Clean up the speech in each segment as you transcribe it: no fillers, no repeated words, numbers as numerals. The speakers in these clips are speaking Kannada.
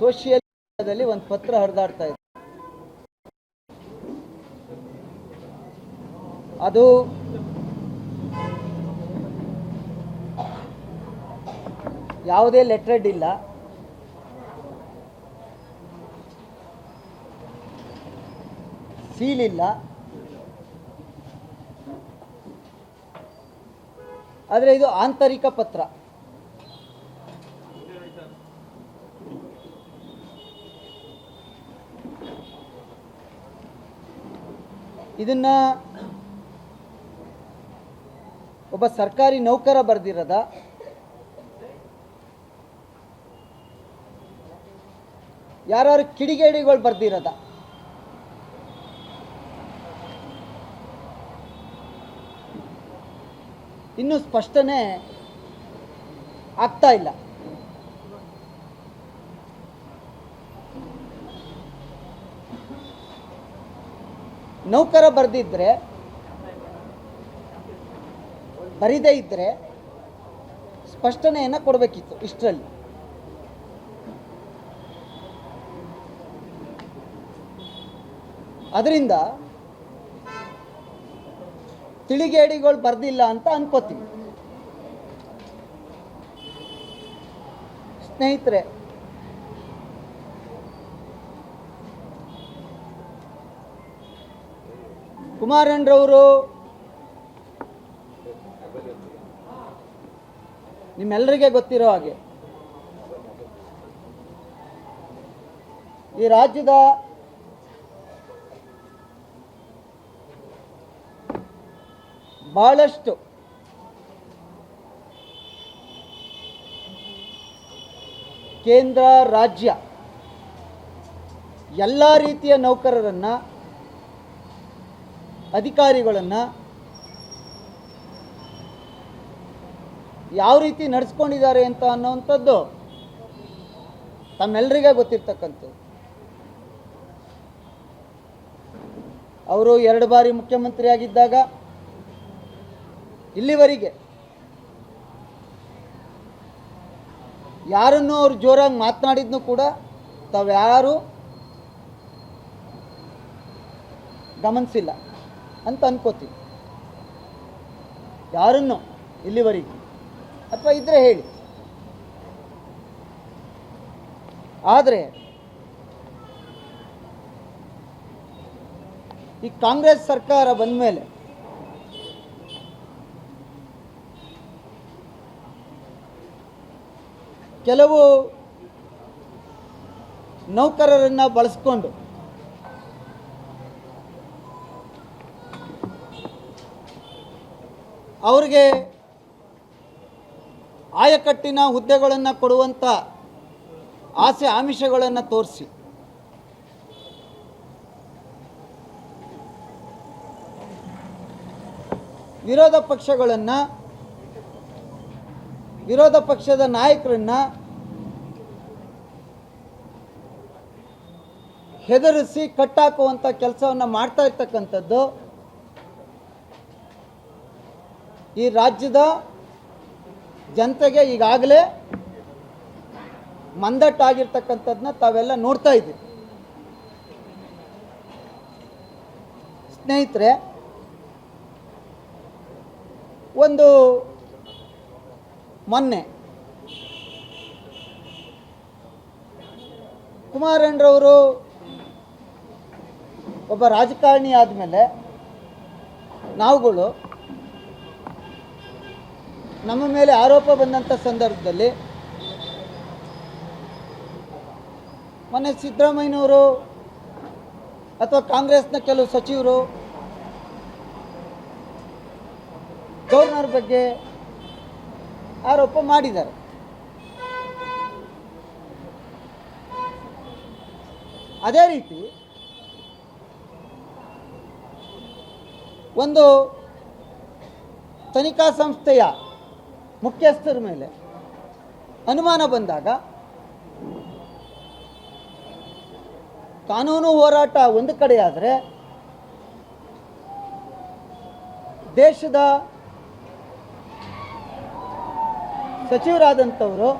ಸೋಷಿಯಲ್ ಮೀಡಿಯಾದಲ್ಲಿ ಒಂದು ಪತ್ರ ಹರಿದಾಡ್ತಾ ಇದೆ. ಅದು ಯಾವುದೇ ಲೆಟರ್ಡ್ ಇಲ್ಲ, ಸೀಲ್ ಇಲ್ಲ, ಆದರೆ ಇದು ಆಂತರಿಕ ಪತ್ರ. ಇದನ್ನ ಒಬ್ಬ ಸರ್ಕಾರಿ ನೌಕರ ಬರೆದಿರದ, ಯಾರು ಕಿಡಿಗೇಡಿಗಳು ಬರ್ದಿರದ, ಇನ್ನೂ ಸ್ಪಷ್ಟನೆ ಆಗ್ತಾ ಇಲ್ಲ. ನೌಕರ ಬರೀದೇ ಇದ್ದರೆ ಸ್ಪಷ್ಟನೆಯನ್ನು ಕೊಡಬೇಕಿತ್ತು ಇಷ್ಟರಲ್ಲಿ. ಅದರಿಂದ ತಿಳಿಗೇಡಿಗಳು ಬರ್ದಿಲ್ಲ ಅಂತ ಅನ್ಕೋತೀವಿ. ಸ್ನೇಹಿತರೆ, ಕುಮಾರಣ್ಣರವರು ನಿಮ್ಮೆಲ್ಲರಿಗೆ ಗೊತ್ತಿರೋ ಹಾಗೆ ಈ ರಾಜ್ಯದ ಬಹಳಷ್ಟು ಕೇಂದ್ರ ರಾಜ್ಯ ಎಲ್ಲ ರೀತಿಯ ನೌಕರರನ್ನು, ಅಧಿಕಾರಿಗಳನ್ನು ಯಾವ ರೀತಿ ನಡೆಸ್ಕೊಂಡಿದ್ದಾರೆ ಅಂತ ಅನ್ನೋವಂಥದ್ದು ತಮ್ಮೆಲ್ಲರಿಗೆ ಗೊತ್ತಿರ್ತಕ್ಕಂಥದ್ದು. ಅವರು 2 ಬಾರಿ ಮುಖ್ಯಮಂತ್ರಿ ಆಗಿದ್ದಾಗ ಇಲ್ಲಿವರೆಗೆ ಯಾರನ್ನೂ ಅವ್ರು ಜೋರಾಗಿ ಮಾತನಾಡಿದ್ನೂ ಕೂಡ ತಾವ್ಯಾರೂ ಗಮನಿಸಿಲ್ಲ ಅಂತ ಅನ್ಕೋತೀವಿ. ಯಾರನ್ನು ಇಲ್ಲಿವರೆಗೆ, ಅಥವಾ ಇದ್ರೆ ಹೇಳಿ. ಆದರೆ ಈ ಕಾಂಗ್ರೆಸ್ ಸರ್ಕಾರ ಬಂದ ಮೇಲೆ ಕೆಲವು ನೌಕರರನ್ನು ಬಳಸ್ಕೊಂಡು ಅವರಿಗೆ ಆಯಕಟ್ಟಿನ ಹುದ್ದೆಗಳನ್ನು ಕೊಡುವಂಥ ಆಸೆ ಆಮಿಷಗಳನ್ನು ತೋರಿಸಿ ವಿರೋಧ ಪಕ್ಷದ ನಾಯಕರನ್ನ ಹೆದರಿಸಿ ಕಟ್ಟಾಕುವಂಥ ಕೆಲಸವನ್ನು ಮಾಡ್ತಾ ಇರ್ತಕ್ಕಂಥದ್ದು ಈ ರಾಜ್ಯದ ಜನತೆಗೆ ಈಗಾಗಲೇ ಮಂದಟ್ಟಾಗಿರ್ತಕ್ಕಂಥದ್ದನ್ನ ತಾವೆಲ್ಲ ನೋಡ್ತಾ ಇದ್ದೀವಿ. ಸ್ನೇಹಿತರೆ, ಒಂದು ಮೊನ್ನೆ ಕುಮಾರಣ್ಣರವರು ಒಬ್ಬ ರಾಜಕಾರಣಿ ಆದಮೇಲೆ ನಾವುಗಳು ನಮ್ಮ ಮೇಲೆ ಆರೋಪ ಬಂದಂಥ ಸಂದರ್ಭದಲ್ಲಿ ಮೊನ್ನೆ ಸಿದ್ದರಾಮಯ್ಯನವರು ಅಥವಾ ಕಾಂಗ್ರೆಸ್ನ ಕೆಲವು ಸಚಿವರು ಗವರ್ನರ್ ಬಗ್ಗೆ ಆರೋಪ ಮಾಡಿದ್ದಾರೆ. ಅದೇ ರೀತಿ ಒಂದು ತನಿಖಾ ಸಂಸ್ಥೆಯ ಮುಖ್ಯಸ್ಥರ ಮೇಲೆ ಅನುಮಾನ ಬಂದಾಗ ಕಾನೂನು ಹೋರಾಟ ಒಂದು ಕಡೆಯಾದರೆ ದೇಶದ ಸಚಿವರಾದಂಥವರು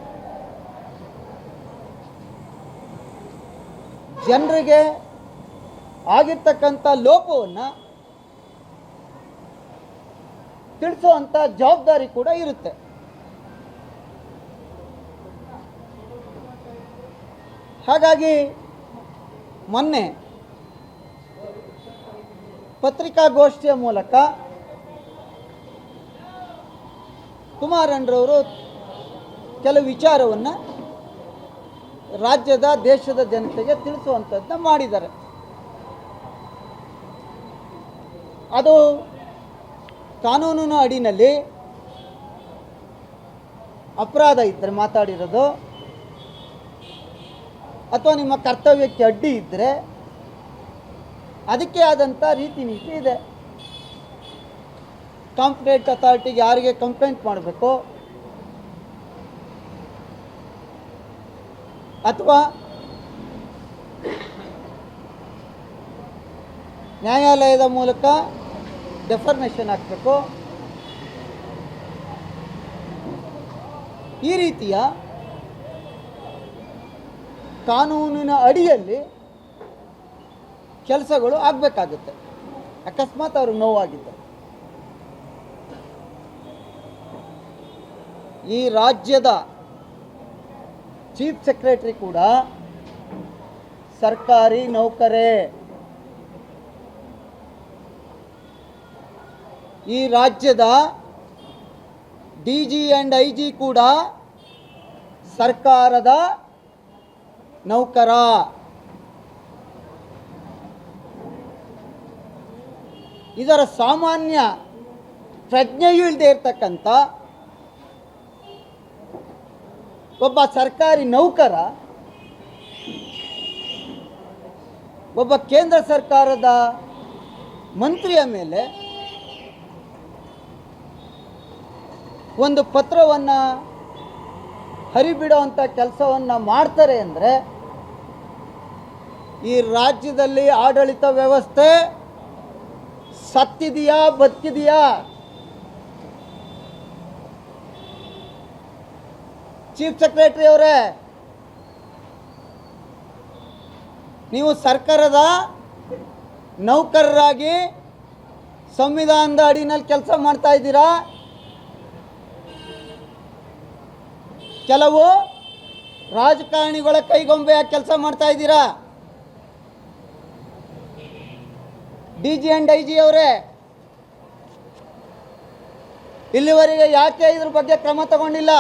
ಜನರಿಗೆ ಆಗಿರ್ತಕ್ಕಂಥ ಲೋಪವನ್ನು ತಿಳಿಸುವಂಥ ಜವಾಬ್ದಾರಿ ಕೂಡ ಇರುತ್ತೆ. ಹಾಗಾಗಿ ಮೊನ್ನೆ ಪತ್ರಿಕಾಗೋಷ್ಠಿಯ ಮೂಲಕ ಕುಮಾರಣ್ಣರವರು ಕೆಲವು ವಿಚಾರವನ್ನು ರಾಜ್ಯದ ದೇಶದ ಜನತೆಗೆ ತಿಳಿಸುವಂಥದ್ದನ್ನ ಮಾಡಿದ್ದಾರೆ. ಅದು ಕಾನೂನಿನ ಅಡಿನಲ್ಲಿ ಅಪರಾಧ ಇದ್ದರೆ ಮಾತಾಡಿರೋದು ಅಥವಾ ನಿಮ್ಮ ಕರ್ತವ್ಯಕ್ಕೆ ಅಡ್ಡಿ ಇದ್ದರೆ ಅದಕ್ಕೆ ಆದಂಥ ರೀತಿ ನೀತಿ ಇದೆ. ಕಾಂಪಿಟೆಂಟ್ ಅಥಾರಿಟಿಗೆ ಯಾರಿಗೆ ಕಂಪ್ಲೇಂಟ್ ಮಾಡಬೇಕು ಅಥವಾ ನ್ಯಾಯಾಲಯದ ಮೂಲಕ ಡೆಫರ್ಮೇಷನ್ ಹಾಕಬೇಕು, ಈ ರೀತಿಯ ಕಾನೂನಿನ ಅಡಿಯಲ್ಲಿ ಕೆಲಸಗಳು ಆಗಬೇಕಾಗುತ್ತೆ. ಅಕಸ್ಮಾತ್ ಅವರು ನೋವಾಗಿದ್ದರು. ಈ ರಾಜ್ಯದ ಚೀಫ್ ಸೆಕ್ರೆಟರಿ ಕೂಡ ಸರ್ಕಾರಿ ನೌಕರೇ. ಈ ರಾಜ್ಯದ DG ಆ್ಯಂಡ್ IG ಕೂಡ ಸರ್ಕಾರದ ನೌಕರ. ಇದರ ಸಾಮಾನ್ಯ ಪ್ರಜ್ಞೆಯೂ ಇಲ್ಲದೆ ಇರತಕ್ಕಂಥ ಒಬ್ಬ ಸರ್ಕಾರಿ ನೌಕರ ಒಬ್ಬ ಕೇಂದ್ರ ಸರ್ಕಾರದ ಮಂತ್ರಿಯ ಮೇಲೆ ಒಂದು ಪತ್ರವನ್ನು ಹರಿಬಿಡುವಂಥ ಕೆಲಸವನ್ನು ಮಾಡ್ತಾರೆ ಅಂದರೆ ಈ ರಾಜ್ಯದಲ್ಲಿ ಆಡಳಿತ ವ್ಯವಸ್ಥೆ ಸತ್ತಿದೆಯಾ ಬದುಕಿದೆಯಾ? ಚೀಫ್ ಸೆಕ್ರೆಟರಿ ಅವರೇ, ನೀವು ಸರ್ಕಾರದ ನೌಕರರಾಗಿ ಸಂವಿಧಾನದ ಅಡಿನಲ್ಲಿ ಕೆಲಸ ಮಾಡ್ತಾ ಇದ್ದೀರಾ. ಕೆಲವು ರಾಜಕಾರಣಿಗಳ ಕೈಗೊಂಬೆಯಾಗಿ ಕೆಲಸ ಮಾಡ್ತಾ ಇದ್ದೀರಾ. DG ಆ್ಯಂಡ್ IG ಅವರೇ, ಇಲ್ಲಿವರೆಗೆ ಯಾಕೆ ಇದ್ರ ಬಗ್ಗೆ ಕ್ರಮ ತಗೊಂಡಿಲ್ಲ?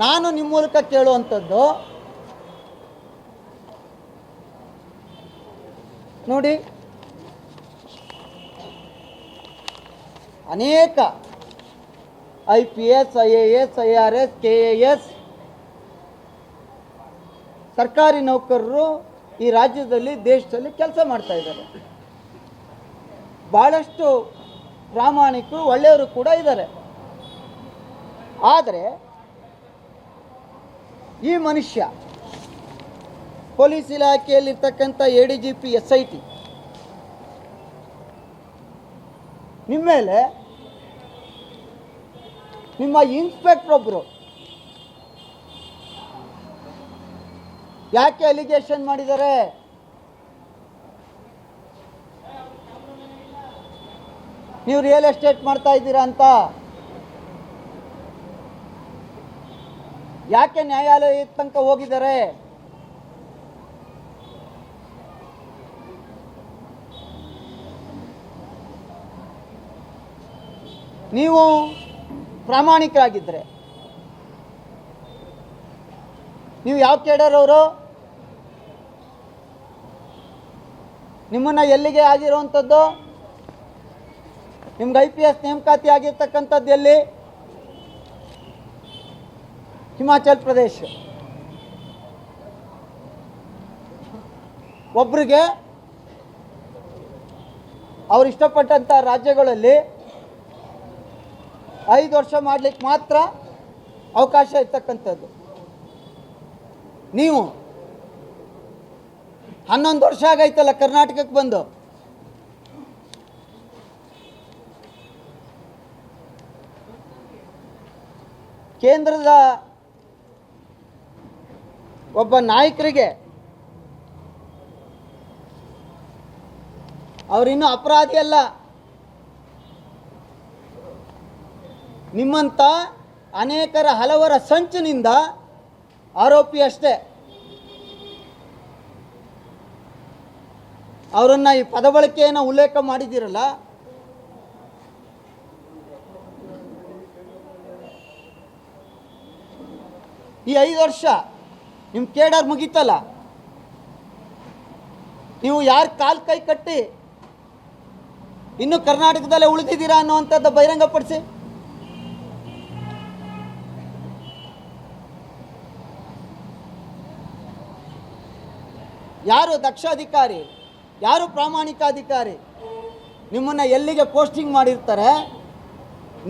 ನಾನು ನಿಮ್ಮ ಮೂಲಕ ಕೇಳುವಂಥದ್ದು, ನೋಡಿ, ಅನೇಕ IPS, IAS, IRS, KAS ಸರ್ಕಾರಿ ನೌಕರರು ಈ ರಾಜ್ಯದಲ್ಲಿ ದೇಶದಲ್ಲಿ ಕೆಲಸ ಮಾಡ್ತಾ ಇದ್ದಾರೆ. ಭಾಳಷ್ಟು ಪ್ರಾಮಾಣಿಕರು ಒಳ್ಳೆಯವರು ಕೂಡ ಇದ್ದಾರೆ. ಆದರೆ ಈ ಮನುಷ್ಯ ಪೊಲೀಸ್ ಇಲಾಖೆಯಲ್ಲಿರ್ತಕ್ಕಂಥ ADGP SIT ನಿಮ್ಮ ಮೇಲೆ ನಿಮ್ಮ ಇನ್ಸ್ಪೆಕ್ಟರ್ ಒಬ್ಬರು ಯಾಕೆ ಅಲಿಗೇಷನ್ ಮಾಡಿದ್ದಾರೆ? ನೀವು ರಿಯಲ್ ಎಸ್ಟೇಟ್ ಮಾಡ್ತಾ ಇದ್ದೀರಾ ಅಂತ. ಯಾಕೆ ನ್ಯಾಯಾಲಯ ತನಕ ಹೋಗಿದ್ದಾರೆ? ನೀವು ಪ್ರಾಮಾಣಿಕರಾಗಿದ್ದರೆ ನೀವು ಯಾವ ಕೇಡರ್ ಅವರು? ನಿಮ್ಮನ್ನು ಎಲ್ಲಿಗೆ ಆಗಿರುವಂಥದ್ದು? ನಿಮ್ಗೆ IPS ನೇಮಕಾತಿ ಆಗಿರ್ತಕ್ಕಂಥದ್ದು ಎಲ್ಲಿ? ಹಿಮಾಚಲ್ ಪ್ರದೇಶ. ಒಬ್ಬರಿಗೆ ಅವ್ರು ಇಷ್ಟಪಟ್ಟಂಥ ರಾಜ್ಯಗಳಲ್ಲಿ 5 ವರ್ಷ ಮಾಡಲಿಕ್ಕೆ ಮಾತ್ರ ಅವಕಾಶ ಇರ್ತಕ್ಕಂಥದ್ದು. ನೀವು 11 ವರ್ಷ ಆಗೈತಲ್ಲ ಕರ್ನಾಟಕಕ್ಕೆ ಬಂದು. ಕೇಂದ್ರದ ಒಬ್ಬ ನಾಯಕರಿಗೆ ಅವರಿನ್ನೂ ಅಪರಾಧಿ ಅಲ್ಲ, ನಿಮ್ಮಂಥ ಅನೇಕರ ಹಲವರ ಸಂಚಿನಿಂದ ಆರೋಪಿ ಅಷ್ಟೇ. ಅವರನ್ನು ಈ ಪದ ಬಳಕೆಯನ್ನು ಉಲ್ಲೇಖ ಮಾಡಿದ್ದೀರಲ್ಲ, ಈ 5 ವರ್ಷ ನಿಮ್ಮ ಕೇಡರ್ ಮುಗೀತಲ್ಲ, ನೀವು ಯಾರು ಕಾಲು ಕೈ ಕಟ್ಟಿ ಇನ್ನೂ ಕರ್ನಾಟಕದಲ್ಲೇ ಉಳಿದಿದ್ದೀರಾ ಅನ್ನುವಂಥದ್ದು ಬಹಿರಂಗಪಡಿಸಿ. ಯಾರು ದಕ್ಷ ಅಧಿಕಾರಿ, ಯಾರು ಪ್ರಾಮಾಣಿಕ ಅಧಿಕಾರಿ ನಿಮ್ಮನ್ನು ಎಲ್ಲಿಗೆ ಪೋಸ್ಟಿಂಗ್ ಮಾಡಿರ್ತಾರೆ,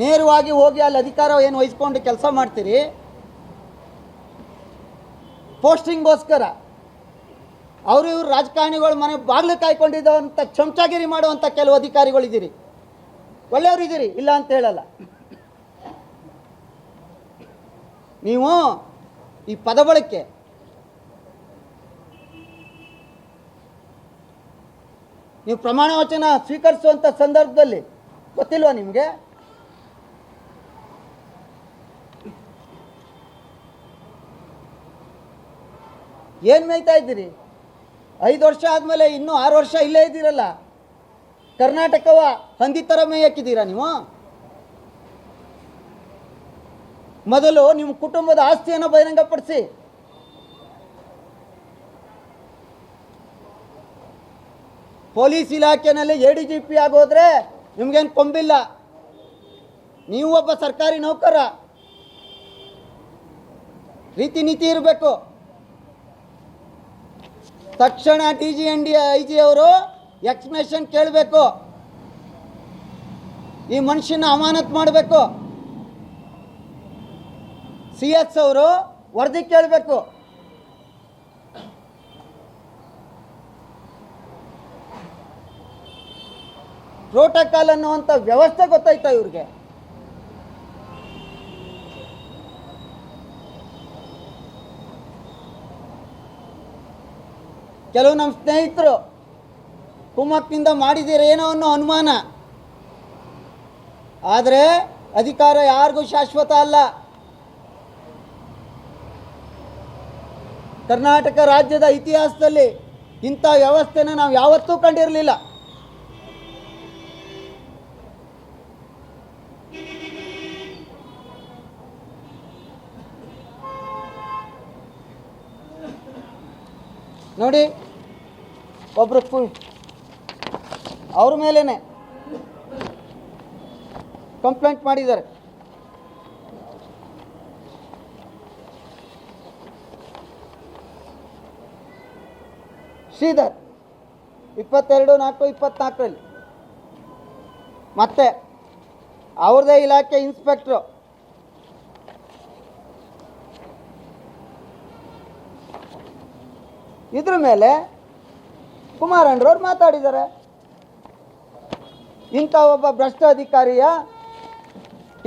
ನೇರವಾಗಿ ಹೋಗಿ ಅಲ್ಲಿ ಅಧಿಕಾರ ಏನು ವಹಿಸ್ಕೊಂಡು ಕೆಲಸ ಮಾಡ್ತೀರಿ. ಪೋಸ್ಟಿಂಗ್ಗೋಸ್ಕರ ಅವರು ಇವರು ರಾಜಕಾರಣಿಗಳು ಮನೆ ಬಾಗಿಲು ಕಾಯ್ಕೊಂಡಿದ್ದವಂಥ ಚಮಚಾಗಿರಿ ಮಾಡುವಂಥ ಕೆಲವು ಅಧಿಕಾರಿಗಳಿದ್ದೀರಿ. ಒಳ್ಳೆಯವರಿದ್ದೀರಿ, ಇಲ್ಲ ಅಂತ ಹೇಳಲ್ಲ. ನೀವು ಈ ಪದ ಬಳಕೆ ನೀವು ಪ್ರಮಾಣ ವಚನ ಸ್ವೀಕರಿಸುವಂಥ ಸಂದರ್ಭದಲ್ಲಿ ಗೊತ್ತಿಲ್ವಾ ನಿಮಗೆ? ಏನು ಮೇಯ್ತಾ ಇದ್ದೀರಿ? 5 ವರ್ಷ ಆದಮೇಲೆ ಇನ್ನೂ 6 ವರ್ಷ ಇಲ್ಲೇ ಇದ್ದೀರಲ್ಲ, ಕರ್ನಾಟಕವ ಹಂದಿ ಥರ ಮೇಯಕ್ಕಿದ್ದೀರಾ ನೀವು? ಮೊದಲು ನಿಮ್ಮ ಕುಟುಂಬದ ಆಸ್ತಿಯನ್ನು ಬಹಿರಂಗಪಡಿಸಿ. ಪೊಲೀಸ್ ಇಲಾಖೆಯಲ್ಲಿ ADGP ಆಗೋದ್ರೆ ನಿಮಗೇನು ಕೊಂಬಿಲ್ಲ, ನೀವು ಒಬ್ಬ ಸರ್ಕಾರಿ ನೌಕರ, ರೀತಿ ನೀತಿ ಇರಬೇಕು. ತಕ್ಷಣ DGND IG ಅವರು ಎಕ್ಸ್ಪ್ಲನೇಷನ್ ಕೇಳಬೇಕು, ಈ ಮನುಷ್ಯನ ಅಮಾನತ್ ಮಾಡಬೇಕು. CS ಅವರು ವರದಿ ಕೇಳಬೇಕು. ಪ್ರೋಟೋಕಾಲ್ ಅನ್ನುವಂಥ ವ್ಯವಸ್ಥೆ ಗೊತ್ತಾಯ್ತಾ ಇವ್ರಿಗೆ? ಕೆಲವು ನಮ್ಮ ಸ್ನೇಹಿತರು ಕುಮ್ಮಕ್ಕಿಂದ ಮಾಡಿದ್ದೀರೇನೋ ಅನ್ನೋ ಅನುಮಾನ. ಆದರೆ ಅಧಿಕಾರ ಯಾರಿಗೂ ಶಾಶ್ವತ ಅಲ್ಲ. ಕರ್ನಾಟಕ ರಾಜ್ಯದ ಇತಿಹಾಸದಲ್ಲಿ ಇಂಥ ವ್ಯವಸ್ಥೆನ ನಾವು ಯಾವತ್ತೂ ಕಂಡಿರಲಿಲ್ಲ. ನೋಡಿ, ಒಬ್ಬರು ಅವ್ರ ಮೇಲೇ ಕಂಪ್ಲೇಂಟ್ ಮಾಡಿದ್ದಾರೆ. ಶ್ರೀಧರ್ 22/4/24 ಮತ್ತೆ ಅವ್ರದೇ ಇಲಾಖೆ ಇನ್ಸ್ಪೆಕ್ಟ್ರು ಇದ್ರ ಮೇಲೆ ಕುಮಾರಣ್ಣರವ್ರು ಮಾತಾಡಿದ್ದಾರೆ. ಇಂಥ ಒಬ್ಬ ಭ್ರಷ್ಟ ಅಧಿಕಾರಿಯ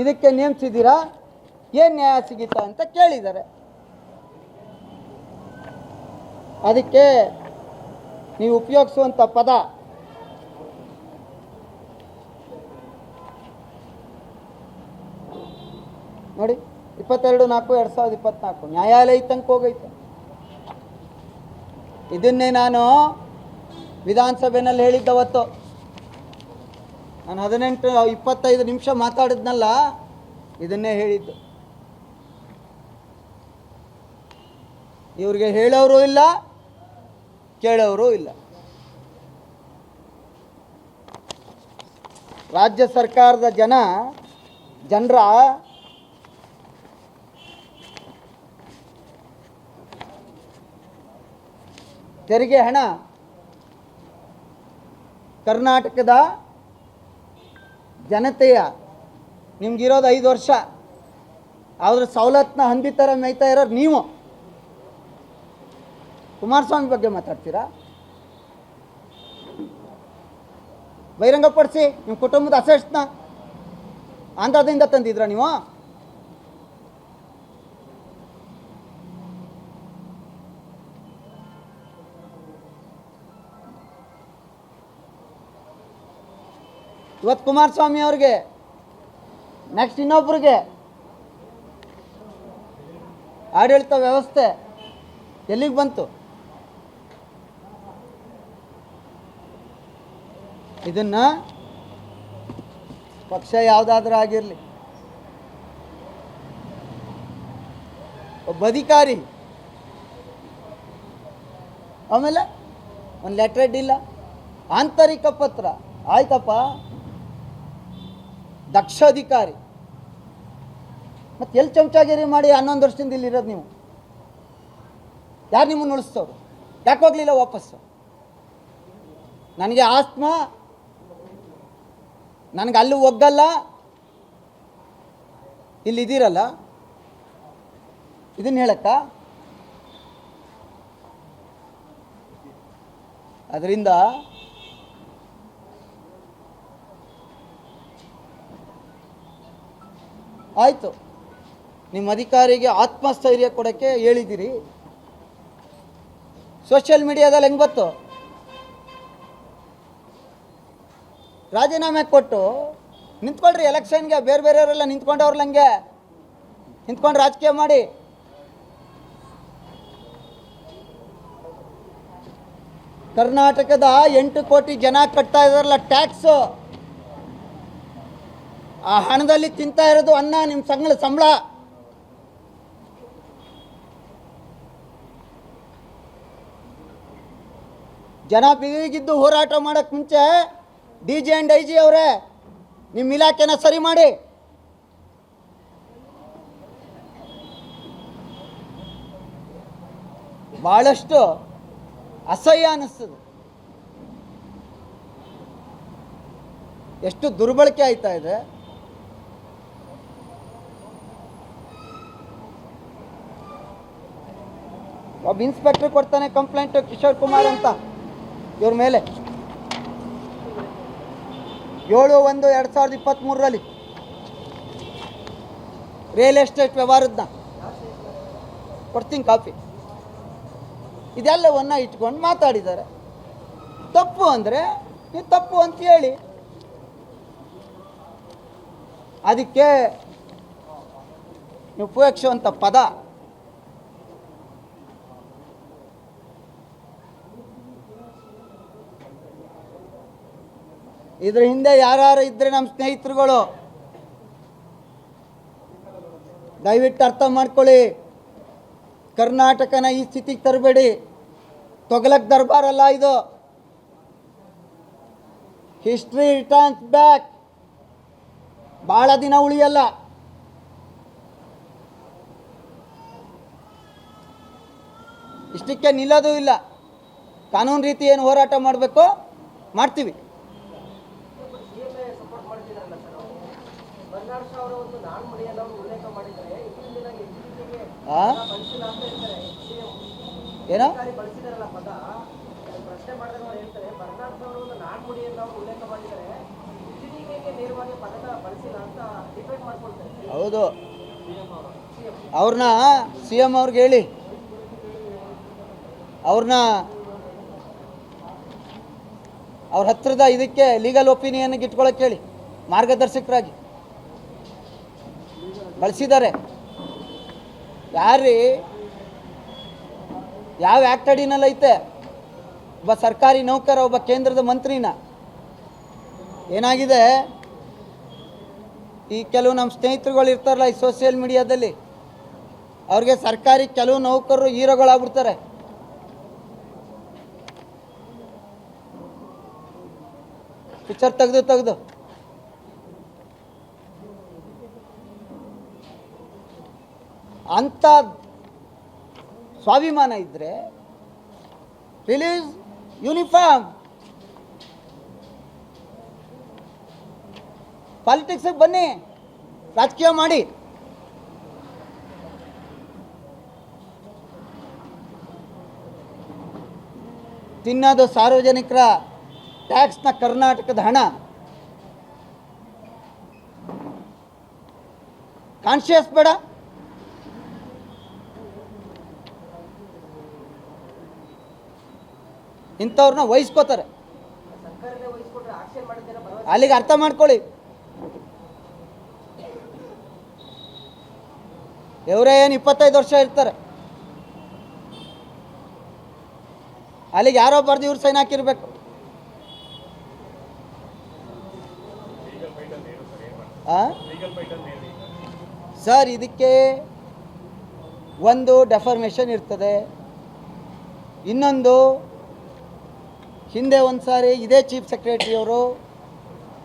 ಇದಕ್ಕೆ ನೇಮಿಸಿದ್ದೀರಾ, ಏನು ನ್ಯಾಯ ಸಿಗುತ್ತಾ ಅಂತ ಕೇಳಿದ್ದಾರೆ. ಅದಕ್ಕೆ ನೀವು ಉಪಯೋಗಿಸುವಂಥ ಪದ ನೋಡಿ, 22/4/2024 ನ್ಯಾಯಾಲಯ ತನಕ ಹೋಗೈತೆ. ಇದನ್ನೇ ನಾನು ವಿಧಾನಸಭೆಯಲ್ಲಿ ಹೇಳಿದ್ದವತ್ತು. ನಾನು 18-25 ನಿಮಿಷ ಮಾತಾಡಿದ್ನಲ್ಲ, ಇದನ್ನೇ ಹೇಳಿದ್ದು. ಇವ್ರಿಗೆ ಹೇಳೋರು ಇಲ್ಲ, ಕೇಳೋರು ಇಲ್ಲ. ರಾಜ್ಯ ಸರ್ಕಾರದ ಜನರ ತೆರಿಗೆ ಹಣ ಕರ್ನಾಟಕದ ಜನತೆಯ ನಿಮ್ಗಿರೋದು 5 ವರ್ಷ, ಅದ್ರ ಸವಲತ್ತನ್ನ ಹಂದಿ ಥರ ಮೇಯ್ತಾ ಇರೋರು ನೀವು. ಕುಮಾರಸ್ವಾಮಿ ಬಗ್ಗೆ ಮಾತಾಡ್ತೀರಾ? ಬಹಿರಂಗಪಡಿಸಿ ನಿಮ್ಮ ಕುಟುಂಬದ ಅಸೆಟ್ಸ್ನ ಆಂಧ್ರದಿಂದ ತಂದಿದ್ರ ನೀವು? ಇವತ್ತು ಕುಮಾರಸ್ವಾಮಿ ಅವ್ರಿಗೆ, ನೆಕ್ಸ್ಟ್ ಇನ್ನೊಬ್ರಿಗೆ ಆಡಳಿತ ವ್ಯವಸ್ಥೆ ಎಲ್ಲಿಗೆ ಬಂತು? ಇದನ್ನ ಪಕ್ಷ ಯಾವುದಾದ್ರೂ ಆಗಿರಲಿ, ಒಬ್ಬ ಅಧಿಕಾರಿ ಆಮೇಲೆ ಒಂದು ಲೆಟ್ರೆಡ್ ಇಲ್ಲ, ಆಂತರಿಕ ಪತ್ರ, ಆಯ್ತಪ್ಪ ದಕ್ಷ ಅಧಿಕಾರಿ, ಮತ್ತು ಎಲ್ಲಿ ಚಮಚಾಗಿರಿ ಮಾಡಿ 11 ವರ್ಷದಿಂದ ಇಲ್ಲಿರೋದು ನೀವು? ಯಾರು ನಿಮ್ಮನ್ನು ಉಳಿಸ್ತವ್ರು? ಯಾಕೆ ಹೋಗಲಿಲ್ಲ ವಾಪಸ್ಸು? ನನಗೆ ಆಸ್ಮಾ, ನನಗೆ ಅಲ್ಲೂ ಒಗ್ಗಲ್ಲ, ಇಲ್ಲಿದ್ದೀರಲ್ಲ ಇದನ್ನು ಹೇಳಕ್ಕ? ಅದರಿಂದ ಆಯಿತು, ನಿಮ್ಮ ಅಧಿಕಾರಿಗೆ ಆತ್ಮಸ್ಥೈರ್ಯ ಕೊಡೋಕ್ಕೆ ಹೇಳಿದ್ದೀರಿ, ಸೋಷಿಯಲ್ ಮೀಡಿಯಾದಲ್ಲಿ ಹೆಂಗೆ ಗೊತ್ತು? ರಾಜೀನಾಮೆ ಕೊಟ್ಟು ನಿಂತ್ಕೊಳ್ರಿ ಎಲೆಕ್ಷನ್ಗೆ, ಬೇರೆ ಬೇರೆಯವರೆಲ್ಲ ನಿಂತ್ಕೊಂಡವ್ರಲ್ಲ ಹಂಗೆ ನಿಂತ್ಕೊಂಡು ರಾಜಕೀಯ ಮಾಡಿ. ಕರ್ನಾಟಕದ 8 ಕೋಟಿ ಜನ ಕಟ್ತಾ ಇದಾರಲ್ಲ ಟ್ಯಾಕ್ಸು, ಆ ಹಣದಲ್ಲಿ ತಿಂತಾ ಇರೋದು ಅನ್ನ, ನಿಮ್ಮ ಸಂಬಳ. ಜನ ಬೀಗಿದ್ದು ಹೋರಾಟ ಮಾಡೋಕ್ಕೆ ಮುಂಚೆ DG and IG ಅವರೇ ನಿಮ್ಮ ಇಲಾಖೆನ ಸರಿ ಮಾಡಿ. ಭಾಳಷ್ಟು ಅಸಹ್ಯ ಅನ್ನಿಸ್ತದೆ, ಎಷ್ಟು ದುರ್ಬಳಕೆ ಆಯ್ತಾ ಇದೆ. ಒಬ್ಬ ಇನ್ಸ್ಪೆಕ್ಟರ್ ಕೊಡ್ತಾನೆ ಕಂಪ್ಲೇಂಟ್, ಕಿಶೋರ್ ಕುಮಾರ್ ಅಂತ, ಇವ್ರ ಮೇಲೆ 7/1/2023 ರಿಯಲ್ ಎಸ್ಟೇಟ್ ವ್ಯವಹಾರದನ್ನ ಕೊಡ್ತೀನಿ ಕಾಪಿ. ಇದೆಲ್ಲವನ್ನ ಇಟ್ಕೊಂಡು ಮಾತಾಡಿದ್ದಾರೆ. ತಪ್ಪು ಅಂದರೆ ನೀವು ತಪ್ಪು ಅಂತ ಹೇಳಿ, ಅದಕ್ಕೆ ನೀವು ಉಪಯೋಗಿಸುವಂಥ ಪದ ಇದ್ರ ಹಿಂದೆ ಯಾರು ಇದ್ರೆ ನಮ್ಮ ಸ್ನೇಹಿತರುಗಳು ದಯವಿಟ್ಟು ಅರ್ಥ ಮಾಡ್ಕೊಳ್ಳಿ. ಕರ್ನಾಟಕನ ಈ ಸ್ಥಿತಿಗೆ ತರಬೇಡಿ. ತೊಗಲಕ್ ದರ್ಬಾರಲ್ಲ ಇದು. History returns back. ಭಾಳ ದಿನ ಉಳಿಯಲ್ಲ. ಇಷ್ಟಕ್ಕೆ ನಿಲ್ಲೋದು ಇಲ್ಲ. ಕಾನೂನು ರೀತಿ ಏನು ಹೋರಾಟ ಮಾಡಬೇಕು ಮಾಡ್ತೀವಿ. ಏನೋ ಹೌದು, ಅವ್ರನ್ನ CM ಅವ್ರಿಗೆ ಹೇಳಿ, ಅವ್ರನ್ನ ಅವ್ರ ಹತ್ರದ ಇದಕ್ಕೆ ಲೀಗಲ್ ಒಪಿನಿಯನ್ಗೆ ಇಟ್ಕೊಳಕ್ಕೆ ಹೇಳಿ. ಮಾರ್ಗದರ್ಶಕರಾಗಿ ಬಳಸಿದ್ದಾರೆ. ಯಾರ್ರೀ ಯಾವ ಆ್ಯಕ್ಟ್ ಅಡಿನಲ್ಲಿ ಐತೆ? ಒಬ್ಬ ಸರ್ಕಾರಿ ನೌಕರ, ಒಬ್ಬ ಕೇಂದ್ರದ ಮಂತ್ರಿನ. ಏನಾಗಿದೆ, ಈ ಕೆಲವು ನಮ್ಮ ಸ್ನೇಹಿತರುಗಳು ಇರ್ತಾರಲ್ಲ ಈ ಸೋಷಿಯಲ್ ಮೀಡಿಯಾದಲ್ಲಿ, ಅವ್ರಿಗೆ ಸರ್ಕಾರಿ ಕೆಲವು ನೌಕರರು ಹೀರೋಗಳಾಗ್ಬಿಡ್ತಾರೆ. ಪಿಕ್ಚರ್ ತೆಗೆದು ಅಂಥ ಸ್ವಾಭಿಮಾನ ಇದ್ದರೆ ರಿಲೀಸ್ ಯೂನಿಫಾರ್ಮ್. ಪಾಲಿಟಿಕ್ಸಿಗೆ ಬನ್ನಿ, ರಾಜಕೀಯ ಮಾಡಿ. ತಿನ್ನೋದು ಸಾರ್ವಜನಿಕರ ಟ್ಯಾಕ್ಸ್ನ, ಕರ್ನಾಟಕದ ಹಣ. ಕಾನ್ಶಿಯಸ್ ಬೇಡ. ಇಂಥವ್ರನ್ನ ವಹಿಸ್ಕೋತಾರೆ. ಅಲ್ಲಿಗೆ ಅರ್ಥ ಮಾಡ್ಕೊಳ್ಳಿ. ಇವರೇ ಏನು 25 ವರ್ಷ ಇರ್ತಾರೆ, ಅಲ್ಲಿಗೆ ಯಾರೋ ಬರ್ದು ಇವ್ರು ಸೈನ್ ಹಾಕಿರ್ಬೇಕು. ಸರ್, ಇದಕ್ಕೆ ಒಂದು ಡೆಫಾರ್ಮೇಷನ್ ಇರ್ತದೆ, ಇನ್ನೊಂದು ಹಿಂದೆ ಒಂದು ಸಾರಿ ಇದೇ ಚೀಫ್ ಸೆಕ್ರೆಟರಿಯವರು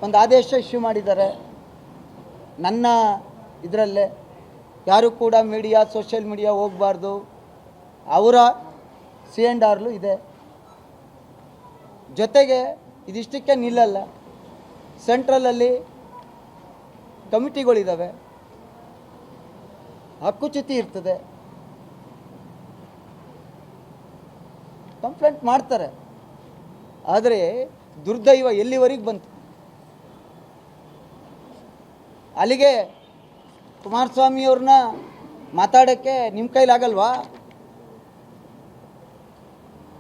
ಒಂದು ಆದೇಶ ಇಶ್ಯೂ ಮಾಡಿದ್ದಾರೆ. ನನ್ನ ಇದರಲ್ಲೇ ಯಾರು ಕೂಡ ಮೀಡಿಯಾ, ಸೋಷಿಯಲ್ ಮೀಡಿಯಾ ಹೋಗಬಾರ್ದು, ಅವರ C&Rಲು ಇದೆ. ಜೊತೆಗೆ ಇದಿಷ್ಟಕ್ಕೆ ನಿಲ್ಲಲ್ಲ, ಸೆಂಟ್ರಲಲ್ಲಿ ಕಮಿಟಿಗಳಿದ್ದಾವೆ, ಹಕ್ಕುಚ್ಯುತಿ ಇರ್ತದೆ, ಕಂಪ್ಲೇಂಟ್ ಮಾಡ್ತಾರೆ. ಆದರೆ ದುರ್ದೈವ ಎಲ್ಲಿವರೆಗೆ ಬಂತು? ಅಲ್ಲಿಗೆ ಕುಮಾರಸ್ವಾಮಿಯವ್ರನ್ನ ಮಾತಾಡೋಕ್ಕೆ ನಿಮ್ಮ ಕೈಲಾಗಲ್ವಾ?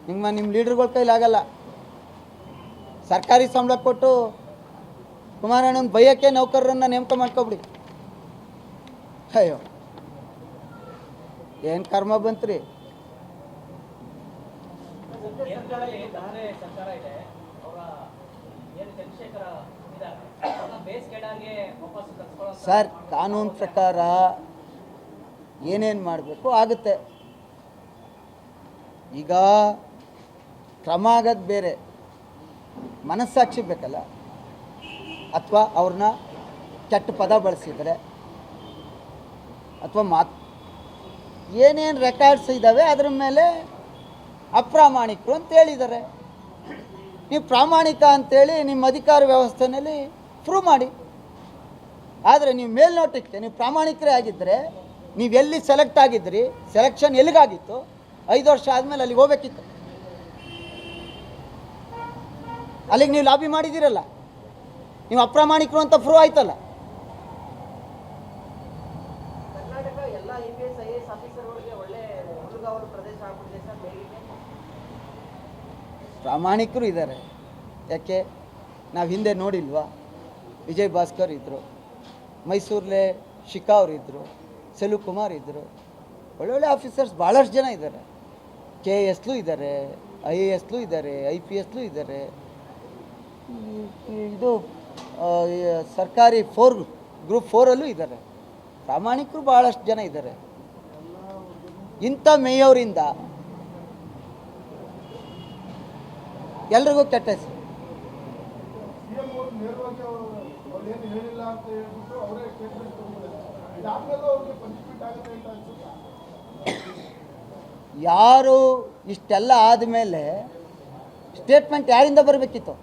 ನಿಮ್ಮ ಲೀಡರ್ಗಳ ಕೈಲಾಗಲ್ಲ. ಸರ್ಕಾರಿ ಸಂಬಳ ಕೊಟ್ಟು ಕುಮಾರಣ್ಣನ ಭಯಕ್ಕೆ ನೌಕರರನ್ನು ನೇಮಕ ಮಾಡ್ಕೊಬಿಡಿ. ಅಯ್ಯೋ, ಏನು ಕರ್ಮ ಬಂತ್ರಿ. ಸರ್, ಕಾನೂನು ಪ್ರಕಾರ ಏನೇನು ಮಾಡಬೇಕು ಆಗುತ್ತೆ. ಈಗ ಕ್ರಮ ಆಗೋದು ಬೇರೆ, ಮನಸ್ಸಾಕ್ಷಿ ಬೇಕಲ್ಲ. ಅಥವಾ ಅವ್ರನ್ನ ಕೆಟ್ಟ ಪದ ಬಳಸಿದರೆ, ಅಥವಾ ಏನೇನು ರೆಕಾರ್ಡ್ಸ್ ಇದ್ದಾವೆ ಅದ್ರ ಮೇಲೆ ಅಪ್ರಾಮಾಣಿಕರು ಅಂತ ಹೇಳಿದ್ದಾರೆ. ನೀವು ಪ್ರಾಮಾಣಿಕ ಅಂತೇಳಿ ನಿಮ್ಮ ಅಧಿಕಾರ ವ್ಯವಸ್ಥೆಯಲ್ಲಿ ಪ್ರೂವ್ ಮಾಡಿ. ಆದರೆ ನೀವು ಮೇಲ್ನೋಟಕ್ಕೆ ನೀವು ಪ್ರಾಮಾಣಿಕರೇ ಆಗಿದ್ದರೆ, ನೀವು ಎಲ್ಲಿ ಸೆಲೆಕ್ಟ್ ಆಗಿದ್ರಿ, ಸೆಲೆಕ್ಷನ್ ಎಲ್ಲಿಗಾಗಿತ್ತು, 5 ವರ್ಷ ಆದಮೇಲೆ ಅಲ್ಲಿಗೆ ಹೋಗ್ಬೇಕಿತ್ತು. ಅಲ್ಲಿಗೆ ನೀವು ಲಾಬಿ ಮಾಡಿದ್ದೀರಲ್ಲ, ನೀವು ಅಪ್ರಾಮಾಣಿಕರು ಅಂತ ಪ್ರೂವ್ ಆಯ್ತಲ್ಲ. ಕರ್ನಾಟಕ ಎಲ್ಲ IPS IAS ಆಫೀಸರ್ಗಳಿಗೆ ಒಳ್ಳೆ ಹುಡುಗಾವಲು ಪ್ರದೇಶ ಆಗ್ಬಿಟ್ಟಿದೆ ಸರ್. ಪ್ರಾಮಾಣಿಕರು ಇದ್ದಾರೆ. ಯಾಕೆ ನಾವು ಹಿಂದೆ ನೋಡಿಲ್ವಾ? ವಿಜಯ್ ಭಾಸ್ಕರ್ ಇದ್ದರು, ಮೈಸೂರಲ್ಲೇ ಶಿಖಾ ಅವರು ಇದ್ದರು, ಸೆಲ್ವ ಕುಮಾರ್ ಇದ್ದರು, ಒಳ್ಳೊಳ್ಳೆ ಆಫೀಸರ್ಸ್ ಭಾಳಷ್ಟು ಜನ ಇದ್ದಾರೆ. KASಲು ಇದ್ದಾರೆ, IASಲು ಇದ್ದಾರೆ, IPSಲು ಇದ್ದಾರೆ. ಇದು ಸರ್ಕಾರಿ ಗ್ರೂಪ್ 4ಅಲ್ಲೂ ಇದ್ದಾರೆ. ಪ್ರಾಮಾಣಿಕರು ಭಾಳಷ್ಟು ಜನ ಇದ್ದಾರೆ. ಇಂಥ ಮೇಯವರಿಂದ ಎಲ್ರಿಗೂ ಕೆಟ್ಟ ಹೆಸರು. ಯಾರು ಇಷ್ಟೆಲ್ಲ ಆದಮೇಲೆ ಸ್ಟೇಟ್ಮೆಂಟ್ ಯಾರಿಂದ ಬರಬೇಕಿತ್ತು?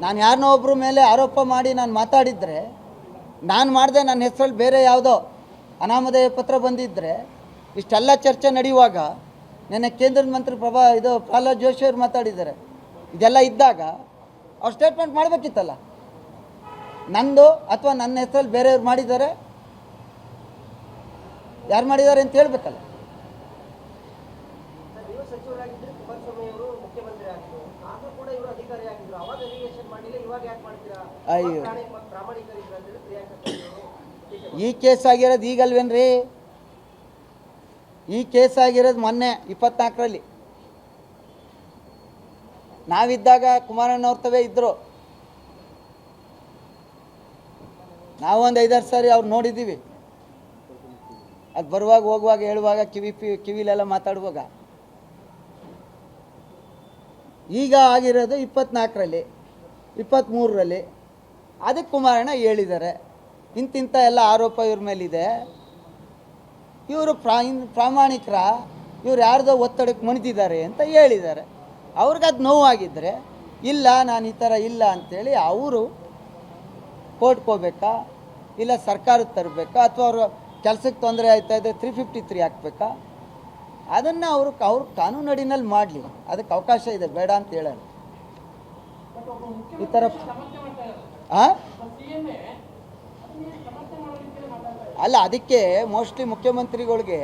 ನಾನು ಯಾರನ್ನೋ ಒಬ್ಬರ ಮೇಲೆ ಆರೋಪ ಮಾಡಿ ನಾನು ಮಾತಾಡಿದರೆ, ನಾನು ಮಾಡಿದೆ, ನನ್ನ ಹೆಸರಲ್ಲಿ ಬೇರೆ ಯಾವುದೋ ಅನಾಮಧೇಯ ಪತ್ರ ಬಂದಿದ್ದರೆ, ಇಷ್ಟೆಲ್ಲ ಚರ್ಚೆ ನಡೆಯುವಾಗ ನೆನ್ನೆ ಕೇಂದ್ರದ ಮಂತ್ರಿ ಪ್ರಹ್ಲಾದ್ ಜೋಶಿ ಅವರು ಮಾತಾಡಿದ್ದಾರೆ. ಇದೆಲ್ಲ ಇದ್ದಾಗ ಅವ್ರು ಸ್ಟೇಟ್ಮೆಂಟ್ ಮಾಡಬೇಕಿತ್ತಲ್ಲ. ನಂದು ಅಥವಾ ನನ್ನ ಹೆಸರಲ್ಲಿ ಬೇರೆಯವ್ರು ಮಾಡಿದ್ದಾರೆ, ಯಾರು ಮಾಡಿದ್ದಾರೆ ಅಂತ ಹೇಳ್ಬೇಕಲ್ಲ. ನೀವು ಸಚಿವರಾಗಿದ್ದರೆ, ಕುಮಾರಸ್ವಾಮಿ ಅವರು ಮುಖ್ಯಮಂತ್ರಿ ಆಗಿದ್ರು, ಆದರೂ ಕೂಡ ಇವರು ಅಧಿಕಾರಿ ಆಗಿದ್ರು. ಅವಾಗ ರಿಲೇಷನ್ ಮಾಡಿಲ್ಲ, ಇವಾಗ ಯಾಕೆ ಮಾಡ್ತೀರಾ? ಅಯ್ಯೋ, ಪ್ರಾಮಾಣಿಕರಿದ್ರು ಅಂತೇಳಿ ಪ್ರಿಯಾಂಕಾ ಈ ಕೇಸ್ ಆಗಿರೋದು ಈಗಲ್ವೇನ್ರಿ? ಈ ಕೇಸ್ ಆಗಿರೋದು ಮೊನ್ನೆ 24ರಲ್ಲಿ. ನಾವಿದ್ದಾಗ ಕುಮಾರಣ್ಣವ್ರ ತವೇ ಇದ್ದರು. ನಾವೊಂದು 5-6 ಸಾರಿ ಅವ್ರು ನೋಡಿದ್ದೀವಿ. ಅದು ಬರುವಾಗ ಹೋಗುವಾಗ ಹೇಳುವಾಗ ಕಿವಿಲೆಲ್ಲ ಮಾತಾಡುವಾಗ. ಈಗ ಆಗಿರೋದು 24ರಲ್ಲಿ, 23ರಲ್ಲಿ. ಅದಕ್ಕೆ ಕುಮಾರಣ್ಣ ಹೇಳಿದ್ದಾರೆ, ಇಂತಿಂಥ ಎಲ್ಲ ಆರೋಪ ಇವ್ರ ಮೇಲಿದೆ, ಇವರು ಪ್ರಾಮಾಣಿಕರ, ಇವ್ರು ಯಾರ್ದೋ ಒತ್ತಡಕ್ಕೆ ಮಣಿದಿದ್ದಾರೆ ಅಂತ ಹೇಳಿದ್ದಾರೆ. ಅವ್ರಿಗದು ನೋವಾಗಿದ್ದರೆ, ಇಲ್ಲ ನಾನು ಈ ಥರ ಇಲ್ಲ ಅಂಥೇಳಿ ಅವರು ಕೋರ್ಟ್ಗೆ ಹೋಗ್ಬೇಕಾ, ಇಲ್ಲ ಸರ್ಕಾರಕ್ಕೆ ತರಬೇಕಾ, ಅಥವಾ ಅವರು ಕೆಲಸಕ್ಕೆ ತೊಂದರೆ ಆಯ್ತಾಯಿದ್ರೆ 353 ಹಾಕ್ಬೇಕಾ? ಅದನ್ನು ಅವರು ಕಾನೂನಡಿನಲ್ಲಿ ಮಾಡಲಿ, ಅದಕ್ಕೆ ಅವಕಾಶ ಇದೆ, ಬೇಡ ಅಂತ ಹೇಳೋಣ. ಈ ಥರ ಅಲ್ಲ, ಅದಕ್ಕೆ ಮೋಸ್ಟ್ಲಿ ಮುಖ್ಯಮಂತ್ರಿಗಳಿಗೆ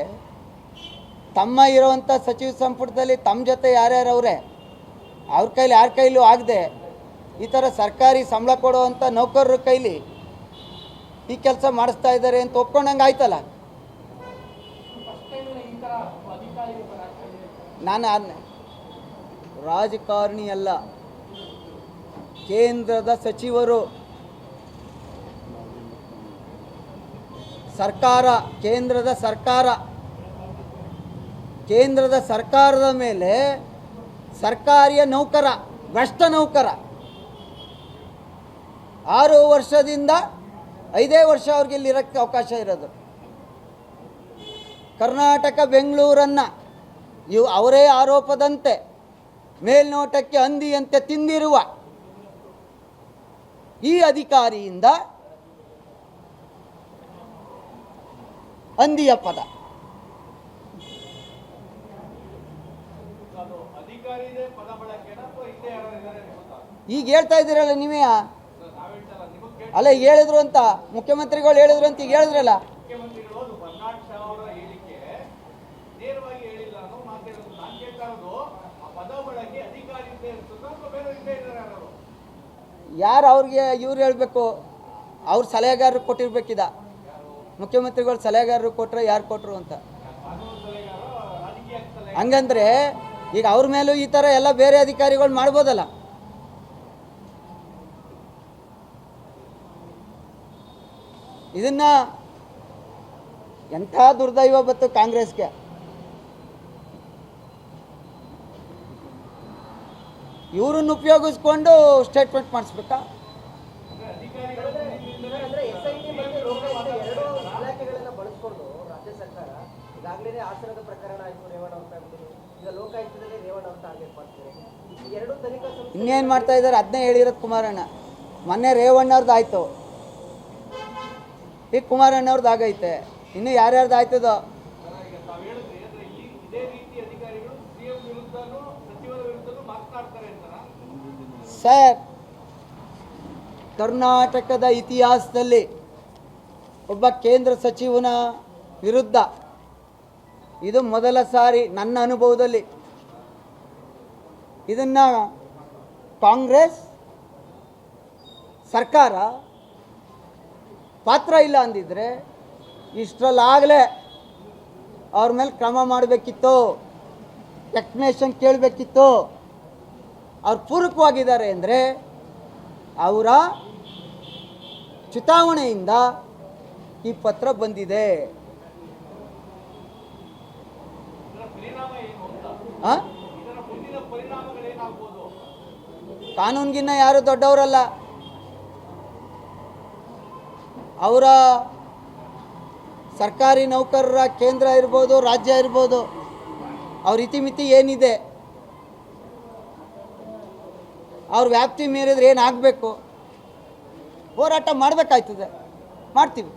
ತಮ್ಮ ಇರುವಂಥ ಸಚಿವ ಸಂಪುಟದಲ್ಲಿ ತಮ್ಮ ಜೊತೆ ಯಾರ್ಯಾರು ಅವರೇ ಅವ್ರ ಕೈಲಿ ಯಾರ ಕೈಲೂ ಆಗದೆ ಈ ಥರ ಸರ್ಕಾರಿ ಸಂಬಳ ಕೊಡುವಂಥ ನೌಕರರ ಕೈಲಿ ಈ ಕೆಲಸ ಮಾಡಿಸ್ತಾ ಇದ್ದಾರೆ ಅಂತ ಒಪ್ಕೊಂಡಂಗೆ ಆಯ್ತಲ್ಲ. ನಾನು ರಾಜಕಾರಣಿ ಅಲ್ಲ, ಕೇಂದ್ರದ ಸಚಿವರು, ಕೇಂದ್ರದ ಸರ್ಕಾರದ ಮೇಲೆ ಸರ್ಕಾರಿಯ ನೌಕರ, ಭ್ರಷ್ಟ ನೌಕರ 6 ವರ್ಷದಿಂದ 5 ವರ್ಷ ಅವ್ರಿಗೆ ಇಲ್ಲಿ ಇರೋಕ್ಕೆ ಅವಕಾಶ ಇರೋದು. ಕರ್ನಾಟಕ ಬೆಂಗಳೂರನ್ನು ಅವರೇ ಆರೋಪದಂತೆ ಮೇಲ್ನೋಟಕ್ಕೆ ಹಂದಿಯಂತೆ ತಿಂದಿರುವ ಈ ಅಧಿಕಾರಿಯಿಂದ ಹಂದಿಯ ಪದ. ಈಗ ಹೇಳ್ತಾ ಇದ್ದೀರಲ್ಲ ನೀವೇ, ಅಲ್ಲ ಈಗ ಹೇಳಿದ್ರು ಅಂತ ಮುಖ್ಯಮಂತ್ರಿಗಳು ಹೇಳಿದ್ರು ಅಂತ ಈಗ ಹೇಳಿದ್ರಲ್ಲ. ಯಾರು ಅವ್ರಿಗೆ ಇವ್ರು ಹೇಳಬೇಕು, ಅವ್ರ ಸಲಹೆಗಾರರು ಕೊಟ್ಟಿರ್ಬೇಕಿದ. ಮುಖ್ಯಮಂತ್ರಿಗಳು ಸಲಹೆಗಾರರು ಕೊಟ್ಟರೆ ಯಾರು ಕೊಟ್ಟರು ಅಂತ. ಹಂಗಂದ್ರೆ ಈಗ ಅವ್ರ ಮೇಲೂ ಈ ಥರ ಎಲ್ಲ ಬೇರೆ ಅಧಿಕಾರಿಗಳು ಮಾಡ್ಬೋದಲ್ಲ. ಇದನ್ನ ಎಂಥ ದುರ್ದೈವ ಬತ್ತು ಕಾಂಗ್ರೆಸ್ಗೆ. ಇವ್ರನ್ನ ಉಪಯೋಗಿಸ್ಕೊಂಡು ಸ್ಟೇಟ್ಮೆಂಟ್ ಮಾಡಿಸ್ಬೇಕಾ? ಬಳಸ್ಕೊಂಡು ರಾಜ್ಯ ಸರ್ಕಾರ ಈಗಾಗಲೇ ಹಾಸನದ ಪ್ರಕರಣ ಆಯಿತು, ರೇವಣ್ಣ ಅಂತ ಆಗ್ಬಿಟ್ಟು ಈಗ ಲೋಕಾಯುಕ್ತದಲ್ಲಿ ರೇವಣ್ಣ ಅಂತ ಟಾರ್ಗೆಟ್ ಮಾಡ್ತಾರೆ. ಈ ಎರಡು ತನಿಖಾ ಸಂಸ್ಥೆ ಇನ್ನೇನು ಮಾಡ್ತಾ ಇದ್ದಾರೆ ಅದನ್ನೇ ಹೇಳಿರೋದು ಕುಮಾರಣ್ಣ. ಮೊನ್ನೆ ರೇವಣ್ಣವ್ರದ್ದು ಆಯಿತು, ಈಗ ಕುಮಾರಣ್ಣವ್ರದ್ದು ಆಗೈತೆ, ಇನ್ನು ಯಾರ್ಯಾರ್ದು ಆಯ್ತದೋ. ಸರ್, ಕರ್ನಾಟಕದ ಇತಿಹಾಸದಲ್ಲಿ ಒಬ್ಬ ಕೇಂದ್ರ ಸಚಿವನ ವಿರುದ್ಧ ಇದು ಮೊದಲ ಸಾರಿ ನನ್ನ ಅನುಭವದಲ್ಲಿ. ಇದನ್ನು ಕಾಂಗ್ರೆಸ್ ಸರ್ಕಾರ ಪಾತ್ರ ಇಲ್ಲ ಅಂದಿದ್ರೆ ಇಷ್ಟರಲ್ಲಾಗಲೇ ಅವ್ರ ಮೇಲೆ ಕ್ರಮ ಮಾಡಬೇಕಿತ್ತು, ಎಕ್ಸ್ಪ್ಲನೇಷನ್ ಕೇಳಬೇಕಿತ್ತು. ಅವ್ರು ಪೂರಕವಾಗಿದ್ದಾರೆ ಅಂದರೆ ಅವರ ಚುನಾವಣೆಯಿಂದ ಈ ಪತ್ರ ಬಂದಿದೆ. ಕಾನೂನಿಗಿನ್ನ ಯಾರು ದೊಡ್ಡವರಲ್ಲ. ಅವರ ಸರ್ಕಾರಿ ನೌಕರರ ಕೇಂದ್ರ ಇರ್ಬೋದು, ರಾಜ್ಯ ಇರ್ಬೋದು, ಅವ್ರ ಇತಿಮಿತಿ ಏನಿದೆ, ಅವ್ರ ವ್ಯಾಪ್ತಿ ಮೀರಿದ್ರೆ ಏನಾಗಬೇಕು, ಹೋರಾಟ ಮಾಡಬೇಕಾಯ್ತದೆ, ಮಾಡ್ತೀವಿ.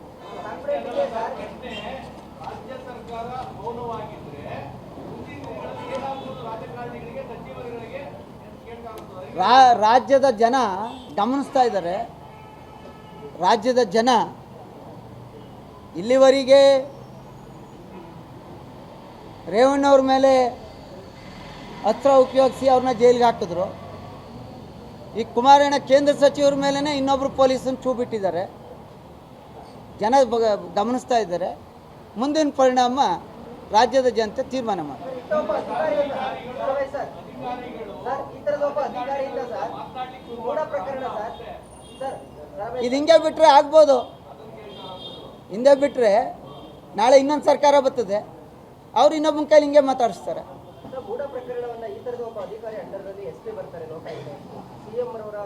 ರಾಜ್ಯದ ಜನ ಗಮನಿಸ್ತಾ ಇದ್ದಾರೆ. ರಾಜ್ಯದ ಜನ ಇಲ್ಲಿವರೆಗೆ ರೇವಣ್ಣವ್ರ ಮೇಲೆ ಅಸ್ತ್ರ ಉಪಯೋಗಿಸಿ ಅವ್ರನ್ನ ಜೈಲಿಗೆ ಹಾಕಿದ್ರು. ಈ ಕುಮಾರಣ್ಣ ಕೇಂದ್ರ ಸಚಿವರ ಮೇಲೇ ಇನ್ನೊಬ್ಬರು ಪೊಲೀಸನ್ನು ಚೂ ಬಿಟ್ಟಿದ್ದಾರೆ. ಜನ ಗಮನಿಸ್ತಾ ಇದ್ದಾರೆ. ಮುಂದಿನ ಪರಿಣಾಮ ರಾಜ್ಯದ ಜನತೆ ತೀರ್ಮಾನ ಮಾಡ್ತಾರೆ. ಇದು ಹಿಂಗೆ ಬಿಟ್ಟರೆ ಆಗ್ಬೋದು. ಹಿಂದೆ ಬಿಟ್ಟರೆ ನಾಳೆ ಇನ್ನೊಂದು ಸರ್ಕಾರ ಬರ್ತದೆ, ಅವ್ರು ಇನ್ನೊಬ್ಬನ ಕೈಲಿ ಹಿಂಗೆ ಮಾತಾಡಿಸ್ತಾರೆ. ಗೂಢ ಪ್ರಕರಣವನ್ನ ಈ ತರದ ಒಬ್ಬ ಅಧಿಕಾರಿ ಅಂಡರ್ನಲ್ಲಿ ಎಷ್ಟೇ ಬರ್ತಾರೆ ಲೋಕಾಯುಕ್ತ, ಸಿಎಂ ಅವರ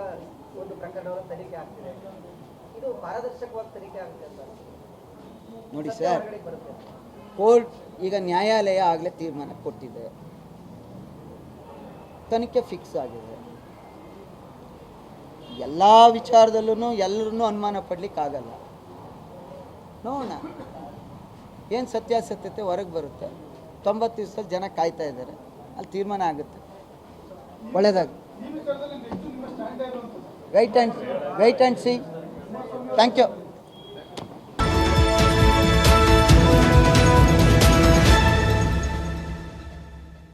ಒಂದು ಪ್ರಕರಣವನ್ನು ತನಿಖೆ ಆಗ್ತಿದೆ. ಇದು ಪಾರದರ್ಶಕವಾಗಿ ತನಿಖೆ ಆಗುತ್ತೆ ಅಂತ ನೋಡಿ ಸರ್. ಕೋರ್ಟ್ ಈಗ ನ್ಯಾಯಾಲಯ ಆಗಲೇ ತೀರ್ಮಾನ ಕೊಟ್ಟಿದೆ, ತನಿಖೆ ಫಿಕ್ಸ್ ಆಗಿದೆ. ಎಲ್ಲ ವಿಚಾರದಲ್ಲೂ ಎಲ್ಲರನ್ನೂ ಅನುಮಾನ ಪಡಲಿಕ್ಕಾಗಲ್ಲ. ನೋಡೋಣ ಏನು ಸತ್ಯಾಸತ್ಯತೆ ಹೊರಗೆ ಬರುತ್ತೆ. 90 ದಿವಸದಲ್ಲಿ ಜನ ಕಾಯ್ತಾ ಇದ್ದಾರೆ, ಅಲ್ಲಿ ತೀರ್ಮಾನ ಆಗುತ್ತೆ. ಒಳ್ಳೆಯದಾಗಿ wait and see. Thank you.